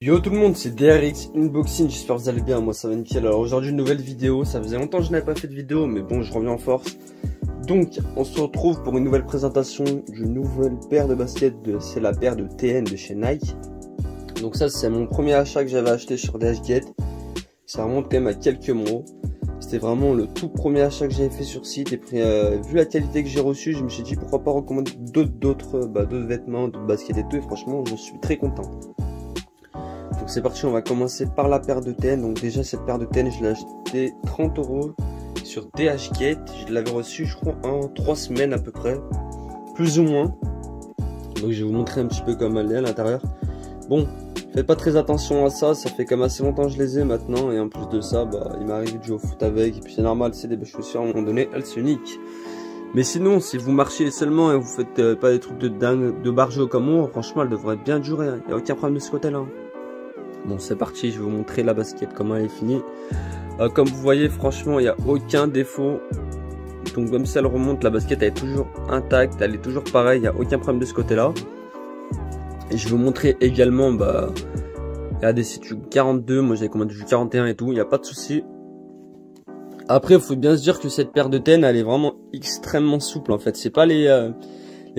Yo tout le monde, c'est DRX Unboxing, j'espère que vous allez bien, moi ça va nickel. Alors aujourd'hui une nouvelle vidéo, ça faisait longtemps que je n'avais pas fait de vidéo mais bon je reviens en force. Donc on se retrouve pour une nouvelle présentation d'une nouvelle paire de baskets, c'est la paire de TN de chez Nike. Donc ça c'est mon premier achat que j'avais acheté sur DHgate, ça remonte quand même à quelques mois. C'était vraiment le tout premier achat que j'avais fait sur site et puis, vu la qualité que j'ai reçue, je me suis dit pourquoi pas recommander d'autres vêtements, d'autres baskets et tout, et franchement je suis très content. Donc c'est parti, on va commencer par la paire de TN. Donc déjà cette paire de TN je l'ai acheté 30 € sur DHgate. Je l'avais reçue je crois en 3 semaines à peu près, plus ou moins. Donc je vais vous montrer un petit peu comme elle est à l'intérieur. Bon, faites pas très attention à ça, ça fait quand même assez longtemps que je les ai maintenant. Et en plus de ça, il m'arrive de jouer au foot avec. Et puis c'est normal, c'est des belles chaussures, à un moment donné elles se niquent. Mais sinon, si vous marchez seulement et vous faites pas des trucs de dingue, de barjot comme moi, franchement elles devraient bien durer, il n'y a aucun problème de ce côté là. Bon c'est parti, je vais vous montrer la basket, comment elle est finie. Comme vous voyez, franchement il n'y a aucun défaut. Donc même si elle remonte, la basket elle est toujours intacte, elle est toujours pareille, il n'y a aucun problème de ce côté là. Et je vais vous montrer également, regardez c'est du 42, moi j'avais commandé du 41 et tout, il n'y a pas de souci. Après il faut bien se dire que cette paire de TN elle est vraiment extrêmement souple en fait. C'est pas les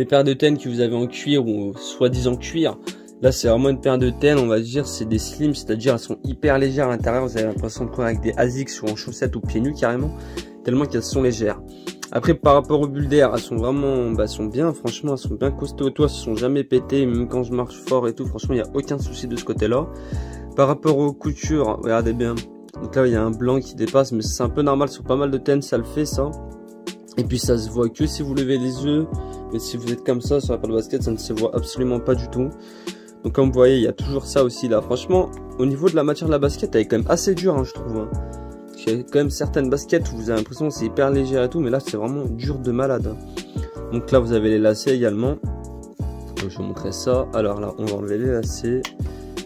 paires de TN que vous avez en cuir ou soi-disant cuir. Là c'est vraiment une paire de TN, on va dire c'est des slims, c'est-à-dire elles sont hyper légères à l'intérieur, vous avez l'impression de courir avec des ASICS ou en chaussettes ou pieds nus carrément, tellement qu'elles sont légères. Après par rapport aux bulles d'air, elles sont vraiment, elles sont bien, franchement elles sont bien costauds, elles se sont jamais pétées, même quand je marche fort et tout, franchement il n'y a aucun souci de ce côté là. Par rapport aux coutures, regardez bien, donc là il y a un blanc qui dépasse, mais c'est un peu normal, sur pas mal de TN ça le fait ça. Et puis ça se voit que si vous levez les yeux, mais si vous êtes comme ça sur la paire de basket, ça ne se voit absolument pas du tout. Donc comme vous voyez, il y a toujours ça aussi là. Franchement, au niveau de la matière de la basket, elle est quand même assez dure, je trouve. Il y a quand même certaines baskets où vous avez l'impression que c'est hyper léger et tout, mais là c'est vraiment dur de malade. Donc là vous avez les lacets également. Donc, je vais vous montrer ça. Alors là, on va enlever les lacets.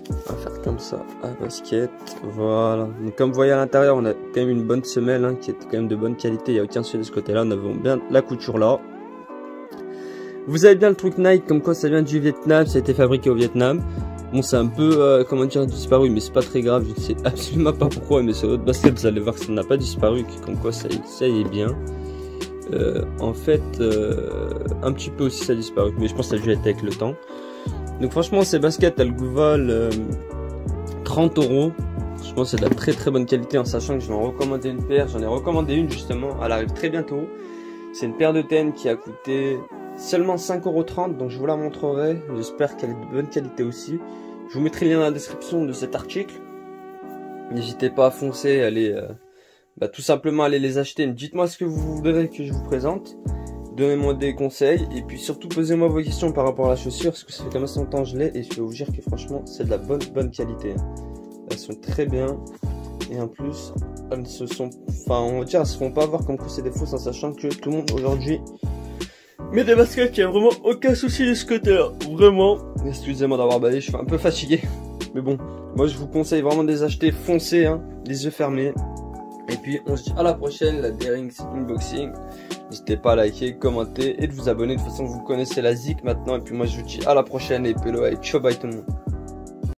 On va faire comme ça, la basket. Voilà. Donc comme vous voyez à l'intérieur, on a quand même une bonne semelle qui est quand même de bonne qualité. Il n'y a aucun souci de ce côté-là. On a bien la couture là. Vous avez bien le truc Nike, comme quoi ça vient du Vietnam, ça a été fabriqué au Vietnam. Bon, c'est un peu, comment dire, disparu, mais c'est pas très grave, je ne sais absolument pas pourquoi, mais sur votre basket, vous allez voir que ça n'a pas disparu, comme quoi ça y est bien. En fait, un petit peu aussi ça a disparu, mais je pense que ça a dû être avec le temps. Donc franchement, ces baskets, elles valent 30 €. Franchement, c'est de la très très bonne qualité, en sachant que je vais en recommander une paire. J'en ai recommandé une justement, elle arrive très bientôt. C'est une paire de TN qui a coûté seulement 5,30 €, donc je vous la montrerai. J'espère qu'elle est de bonne qualité aussi. Je vous mettrai le lien dans la description de cet article. N'hésitez pas à foncer, allez, tout simplement aller les acheter. Dites-moi ce que vous voudrez que je vous présente. Donnez-moi des conseils et puis surtout posez-moi vos questions par rapport à la chaussure, parce que ça fait quand même assez longtemps que je l'ai et je peux vous dire que franchement c'est de la bonne qualité. Elles sont très bien et en plus elles se sont, on va dire, elles se font pas avoir comme quoi c'est des fausses, en sachant que tout le monde aujourd'hui mais des baskets, il n'y a vraiment aucun souci de ce côté-là. Vraiment. Excusez-moi d'avoir balayé, je suis un peu fatigué. Mais bon, moi je vous conseille vraiment de les acheter, foncez, les yeux fermés. Et puis on se dit à la prochaine, la DRX Unboxing. N'hésitez pas à liker, commenter et de vous abonner. De toute façon, vous connaissez la zik maintenant. Et puis moi je vous dis à la prochaine et pelo et ciao bye tout le monde.